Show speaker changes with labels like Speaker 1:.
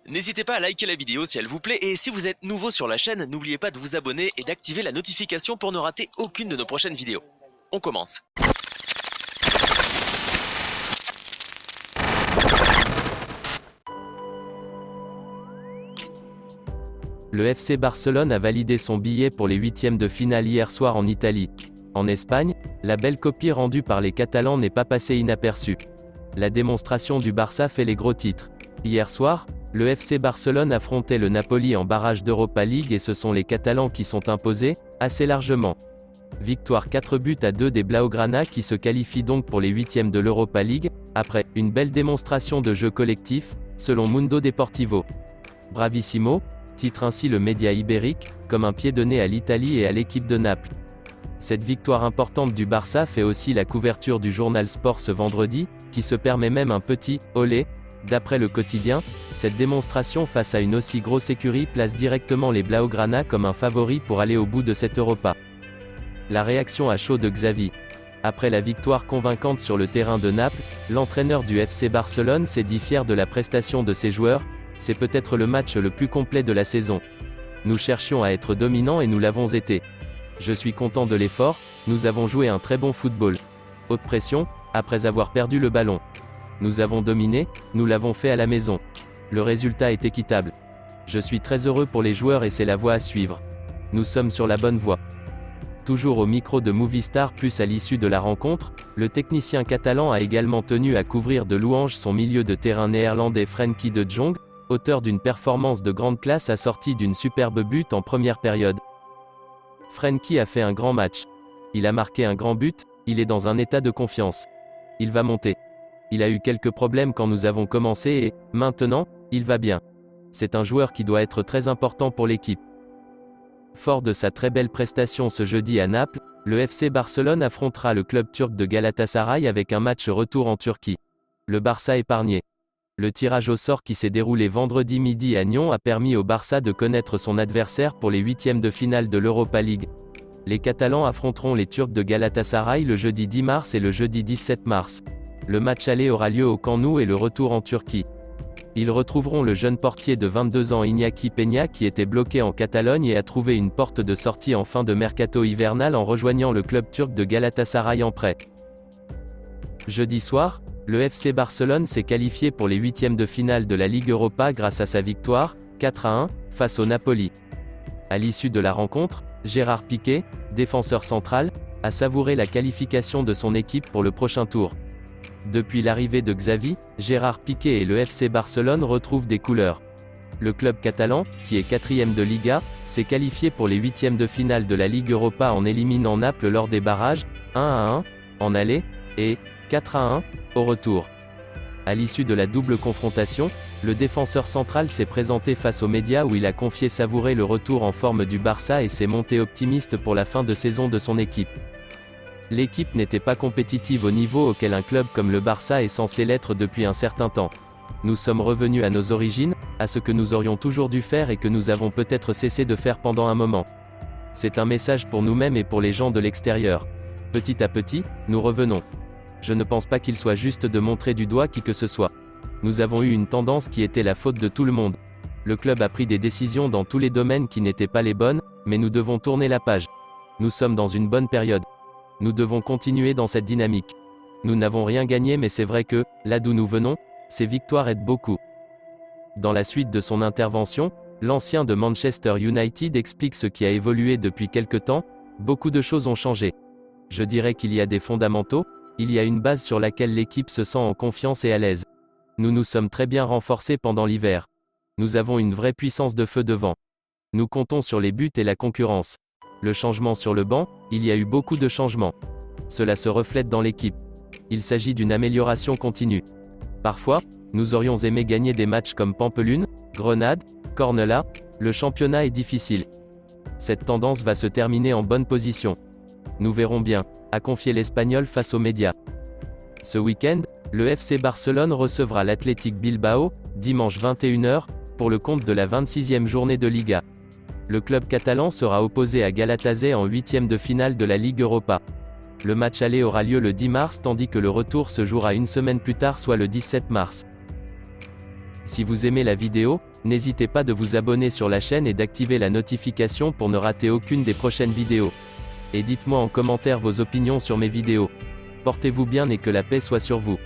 Speaker 1: N'hésitez pas à liker la vidéo si elle vous plaît et si vous êtes nouveau sur la chaîne, n'oubliez pas de vous abonner et d'activer la notification pour ne rater aucune de nos prochaines vidéos. On commence.
Speaker 2: Le FC Barcelone a validé son billet pour les huitièmes de finale hier soir en Italie. En Espagne, la belle copie rendue par les Catalans n'est pas passée inaperçue. La démonstration du Barça fait les gros titres. Hier soir, le FC Barcelone affrontait le Napoli en barrage d'Europa League et ce sont les Catalans qui sont imposés, assez largement. Victoire 4-2 des Blaugrana qui se qualifient donc pour les huitièmes de l'Europa League, après une belle démonstration de jeu collectif, selon Mundo Deportivo. Bravissimo, titre ainsi le média ibérique, comme un pied de nez à l'Italie et à l'équipe de Naples. Cette victoire importante du Barça fait aussi la couverture du journal Sport ce vendredi, qui se permet même un petit « olé ». D'après le quotidien, cette démonstration face à une aussi grosse écurie place directement les Blaugrana comme un favori pour aller au bout de cette Europa. La réaction à chaud de Xavi. Après la victoire convaincante sur le terrain de Naples, l'entraîneur du FC Barcelone s'est dit fier de la prestation de ses joueurs. C'est peut-être le match le plus complet de la saison. Nous cherchions à être dominants et nous l'avons été. Je suis content de l'effort, nous avons joué un très bon football. Haute pression, après avoir perdu le ballon. Nous avons dominé, nous l'avons fait à la maison. Le résultat est équitable. Je suis très heureux pour les joueurs et c'est la voie à suivre. Nous sommes sur la bonne voie. Toujours au micro de Movistar Plus à l'issue de la rencontre, le technicien catalan a également tenu à couvrir de louanges son milieu de terrain néerlandais Frenkie de Jong, auteur d'une performance de grande classe assortie d'une superbe but en première période. Frenkie a fait un grand match. Il a marqué un grand but, il est dans un état de confiance. Il va monter. Il a eu quelques problèmes quand nous avons commencé et, maintenant, il va bien. C'est un joueur qui doit être très important pour l'équipe. Fort de sa très belle prestation ce jeudi à Naples, le FC Barcelone affrontera le club turc de Galatasaray avec un match retour en Turquie. Le Barça épargné. Le tirage au sort qui s'est déroulé vendredi midi à Nyon a permis au Barça de connaître son adversaire pour les huitièmes de finale de l'Europa League. Les Catalans affronteront les Turcs de Galatasaray le jeudi 10 mars et le jeudi 17 mars. Le match aller aura lieu au Camp Nou et le retour en Turquie. Ils retrouveront le jeune portier de 22 ans Iñaki Peña qui était bloqué en Catalogne et a trouvé une porte de sortie en fin de mercato hivernal en rejoignant le club turc de Galatasaray en prêt. Jeudi soir, le FC Barcelone s'est qualifié pour les huitièmes de finale de la Ligue Europa grâce à sa victoire, 4-1, face au Napoli. À l'issue de la rencontre, Gérard Piqué, défenseur central, a savouré la qualification de son équipe pour le prochain tour. Depuis l'arrivée de Xavi, Gérard Piqué et le FC Barcelone retrouvent des couleurs. Le club catalan, qui est quatrième de Liga, s'est qualifié pour les huitièmes de finale de la Ligue Europa en éliminant Naples lors des barrages, 1-1, en aller, et 4-1, au retour. À l'issue de la double confrontation, le défenseur central s'est présenté face aux médias où il a confié savourer le retour en forme du Barça et s'est monté optimiste pour la fin de saison de son équipe. L'équipe n'était pas compétitive au niveau auquel un club comme le Barça est censé l'être depuis un certain temps. Nous sommes revenus à nos origines, à ce que nous aurions toujours dû faire et que nous avons peut-être cessé de faire pendant un moment. C'est un message pour nous-mêmes et pour les gens de l'extérieur. Petit à petit, nous revenons. Je ne pense pas qu'il soit juste de montrer du doigt qui que ce soit. Nous avons eu une tendance qui était la faute de tout le monde. Le club a pris des décisions dans tous les domaines qui n'étaient pas les bonnes, mais nous devons tourner la page. Nous sommes dans une bonne période. Nous devons continuer dans cette dynamique. Nous n'avons rien gagné mais c'est vrai que, là d'où nous venons, ces victoires aident beaucoup. Dans la suite de son intervention, l'ancien de Manchester United explique ce qui a évolué depuis quelque temps. Beaucoup de choses ont changé. Je dirais qu'il y a des fondamentaux, il y a une base sur laquelle l'équipe se sent en confiance et à l'aise. Nous nous sommes très bien renforcés pendant l'hiver. Nous avons une vraie puissance de feu devant. Nous comptons sur les buts et la concurrence. Le changement sur le banc, il y a eu beaucoup de changements. Cela se reflète dans l'équipe. Il s'agit d'une amélioration continue. Parfois, nous aurions aimé gagner des matchs comme Pampelune, Grenade, Cornellà. Le championnat est difficile. Cette tendance va se terminer en bonne position. Nous verrons bien, a confié l'Espagnol face aux médias. Ce week-end, le FC Barcelone recevra l'Athletic Bilbao, dimanche 21 h, pour le compte de la 26e journée de Liga. Le club catalan sera opposé à Galatasaray en huitième de finale de la Ligue Europa. Le match aller aura lieu le 10 mars tandis que le retour se jouera une semaine plus tard soit le 17 mars. Si vous aimez la vidéo, n'hésitez pas de vous abonner sur la chaîne et d'activer la notification pour ne rater aucune des prochaines vidéos. Et dites-moi en commentaire vos opinions sur mes vidéos. Portez-vous bien et que la paix soit sur vous.